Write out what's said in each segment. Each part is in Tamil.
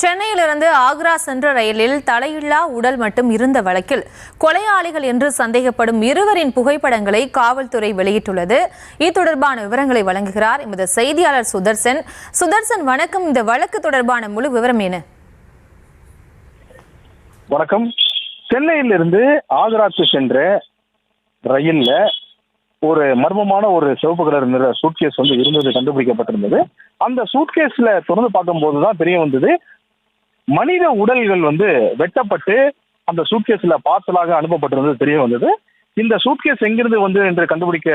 சென்னையிலிருந்து ஆக்ரா சென்ற ரயிலில் தலையில்லா உடல் மட்டும் இருந்த வழக்கில் கொலையாளிகள் என்று சந்தேகப்படும் இருவரின் புகைப்படங்களை காவல்துறை வெளியிட்டுள்ளது. இது தொடர்பான விவரங்களை வழங்குகிறார் எமது செய்தியாளர் சுதர்சன். சுதர்சன், வணக்கம். இந்த வழக்கு தொடர்பான முழு விவரம் என்ன? வணக்கம். சென்னையிலிருந்து ஆக்ராக்கு சென்ற ரயில்ல ஒரு மர்மமான ஒரு சிவப்பு கலர் நிற சூட்கேஸ் இருந்தது கண்டுபிடிக்கப்பட்டிருந்தது. அந்த சூட்கேஸ்ல தொடர்ந்து பார்க்கும்போதுதான் தெரிய வந்தது, மனித உடல்கள் வெட்டப்பட்டு அந்த சூட்கேஸ்ல பார்சலாக அனுப்பப்பட்டிருந்தது தெரிய வந்தது. இந்த சூட்கேஸ் எங்கிருந்து என்று கண்டுபிடிக்க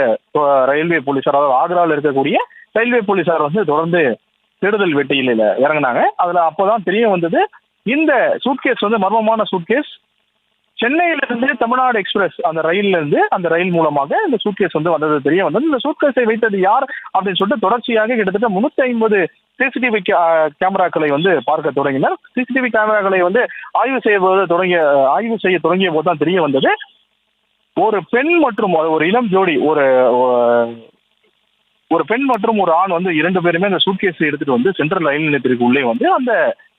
ரயில்வே போலீசார், அதாவது ஆக்ராவில் இருக்கக்கூடிய ரயில்வே போலீசார் தொடர்ந்து தேடுதல் வேட்டையில் இறங்கினாங்க. அதுல அப்போதான் தெரிய வந்தது, இந்த சூட்கேஸ் மர்மமான சூட்கேஸ் சென்னையிலிருந்து தமிழ்நாடு எக்ஸ்பிரஸ் அந்த ரயில் மூலமாக இந்த சூட்கேஸ் வந்தது தெரிய வந்தது. இந்த சூட்கேஸை வைத்தது யார் அப்படின்னு சொல்லிட்டு தொடர்ச்சியாக கிட்டத்தட்ட 350 சிசிடிவி கேமராக்களை பார்க்க தொடங்கினர். சிசிடிவி கேமராக்களை ஆய்வு செய்ய தொடங்கிய போது தான் தெரிய வந்தது, ஒரு பெண் மற்றும் ஒரு இளம் ஜோடி, ஒரு பெண் மற்றும் ஒரு ஆண் இரண்டு பேருமே அந்த சூட்கேஸ் எடுத்துட்டு சென்ட்ரல் ரயில் நிலையத்திற்கு உள்ளே அந்த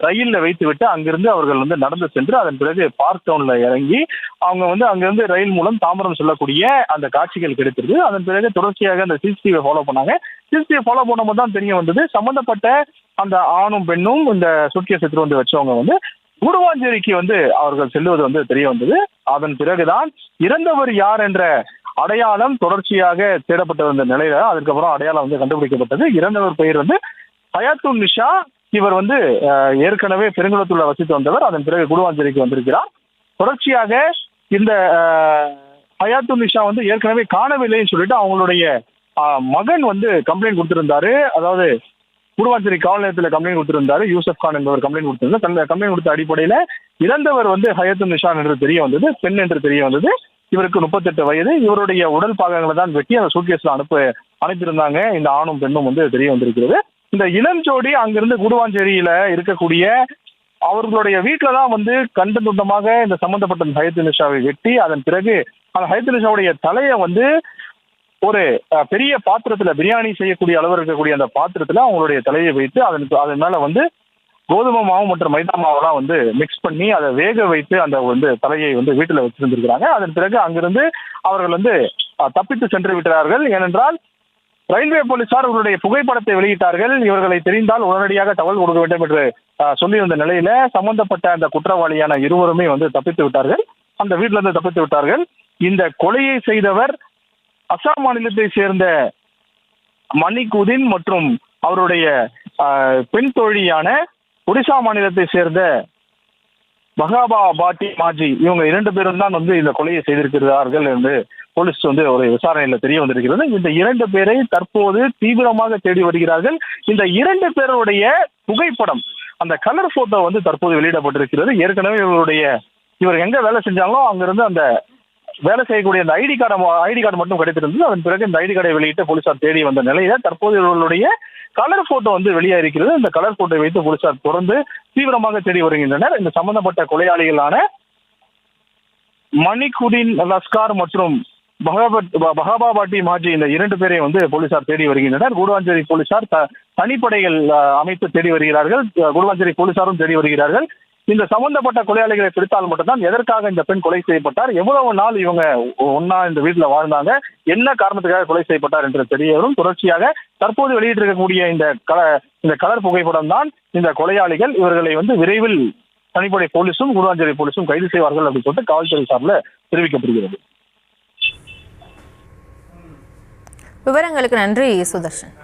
ரயில்ல வைத்து விட்டு அங்கிருந்து அவர்கள் நடந்து சென்று அதன் பிறகு பார்க் டவுன்ல இறங்கி அவங்க அங்கிருந்து ரயில் மூலம் தாம்பரம் செல்லக்கூடிய அந்த காட்சிகள் கிடைத்திருக்கு. அதன் பிறகு தொடர்ச்சியாக அந்த சிசிடிவி ஃபாலோ பண்ணாங்க. சிசிடிவி ஃபாலோ பண்ணும்போது தான் தெரிய வந்தது, சம்பந்தப்பட்ட அந்த ஆணும் பெண்ணும் இந்த சூட்கேஸ் எடுத்துட்டு வச்சவங்க கூடுவாஞ்சேரிக்கு அவர்கள் செல்வது தெரிய வந்தது. அதன் பிறகுதான் இறந்தவர் யார் என்ற அடையாளம் தொடர்ச்சியாக தேடப்பட்டு வந்த நிலையில அதுக்கப்புறம் அடையாளம் கண்டுபிடிக்கப்பட்டது. இறந்தவர் பெயர் ஹயாத்துன் நிஷா. இவர் ஏற்கனவே பெருங்குளத்தூர்ல வசித்து வந்தவர். அதன் பிறகு கூடுவாஞ்சேரிக்கு வந்திருக்கிறார். தொடர்ச்சியாக இந்த ஹயாத்துன் நிஷா ஏற்கனவே காணவில்லைன்னு சொல்லிட்டு அவங்களுடைய மகன் கம்ப்ளைண்ட் கொடுத்திருந்தாரு. அதாவது கூடுவாஞ்சேரி காவல் நிலையத்தில் கம்ப்ளைண்ட் கொடுத்திருந்தாரு. யூசப் கான் என்பவர் கம்ப்ளைண்ட் கொடுத்திருந்தார். கம்ப்ளைண்ட் கொடுத்த அடிப்படையில இறந்தவர் ஹயாத்துன் நிஷா என்று தெரிய வந்தது, பெண் என்று தெரிய வந்தது. இவருக்கு 38 வயது. இவருடைய உடல் பாகங்களை தான் வெட்டி அந்த சூட்கேஸ்ல அனுப்பியிருந்தாங்க. இந்த ஆணும் பெண்ணும் தெரிய வந்திருக்கிறது. இந்த இளம் ஜோடி அங்கிருந்து கூடுவாஞ்சேரியில இருக்கக்கூடிய அவர்களுடைய வீட்டுல தான் கண்டு துண்டமாக இந்த சம்பந்தப்பட்ட ஹயாத்துன் நிஷாவை வெட்டி அதன் பிறகு அந்த ஹயாத்துன் நிஷாவுடைய தலையை ஒரு பெரிய பாத்திரத்துல, பிரியாணி செய்யக்கூடிய அளவு இருக்கக்கூடிய அந்த பாத்திரத்துல அவங்களுடைய தலையை வைத்து அதன் மேல கோதுமை மாவு மற்றும் மைதா மாவெல்லாம் மிக்ஸ் பண்ணி அதை வேக வைத்து அந்த தலையை வீட்டுல வச்சிருந்திருக்கிறாங்க. அதன் பிறகு அங்கிருந்து அவர்கள் தப்பித்து சென்று விட்டார்கள். ஏனென்றால் ரயில்வே போலீசார் இவர்களுடைய புகைப்படத்தை வெளியிட்டார்கள். இவர்களை தெரிந்தால் உடனடியாக தகவல் கொடுக்க வேண்டும் என்று சொல்லியிருந்த நிலையில சம்பந்தப்பட்ட அந்த குற்றவாளியான இருவருமே தப்பித்து விட்டார்கள், அந்த வீட்டுல இருந்து தப்பித்து விட்டார்கள். இந்த கொலையை செய்தவர் அசாம் மாநிலத்தை சேர்ந்த மணிக்குதீன் மற்றும் அவருடைய பெண் தோழியான ஒடிசா மாநிலத்தை சேர்ந்த பகாபா பாட்டி மாஜி. இவங்க 2 பேரும் தான் இந்த கொலையை செய்திருக்கிறார்கள் என்று போலீஸ் ஒரு விசாரணையில தெரிய வந்திருக்கிறது. இந்த 2 பேரை தற்போது தீவிரமாக தேடி வருகிறார்கள். இந்த 2 பேருடைய புகைப்படம், அந்த கலர் போட்டோ தற்போது வெளியிடப்பட்டிருக்கிறது. ஏற்கனவே இவர் எங்க வேலை செஞ்சாங்களோ அங்கிருந்து அந்த வேலை செய்யக்கூடிய அந்த ஐடி கார்டு மட்டும் கிடைத்திருந்தது. அதன் பிறகு இந்த ஐடி கார்டை வெளியிட்டு போலீசார் தேடி வந்த நிலையில தற்போது இவர்களுடைய கலர் போட்டோ வெளியாக இருக்கிறது. இந்த கலர் போட்டோ வைத்து போலீசார் தொடர்ந்து தீவிரமாக தேடி வருகின்றனர். இந்த சம்பந்தப்பட்ட கொலையாளிகளான மணிக்குதீன் லஸ்கார் மற்றும் பகாபா பாட்டி மாஜி, இந்த 2 பேரை போலீசார் தேடி வருகின்றனர். கூடுவாஞ்சேரி போலீசார் தனிப்படைகள் அமைத்து தேடி வருகிறார்கள். கூடுவாஞ்சேரி போலீசாரும் தேடி வருகிறார்கள். இந்த சம்பந்தப்பட்ட கொலையாளிகளை பிடித்தால் மட்டும்தான் எதற்காக இந்த பெண் கொலை செய்யப்பட்டார், எவ்வளவு நாள் இவங்க ஒன்னா இந்த வீட்டுல வாழ்ந்தாங்க, என்ன காரணத்துக்காக கொலை செய்யப்பட்டார் என்று தெரிய வரும். தொடர்ச்சியாக தற்போது வெளியிட்டிருக்கக்கூடிய இந்த கலர் புகைப்படம் தான் இந்த கொலையாளிகள். இவர்களை விரைவில் தனிப்படை போலீஸும் கூடுவாஞ்சேரி போலீஸும் கைது செய்வார்கள் அப்படின்னு சொல்லிட்டு காவல்துறை சார்பில் தெரிவிக்கப்படுகிறது. விவரங்களுக்கு நன்றி சுதர்ஷன்.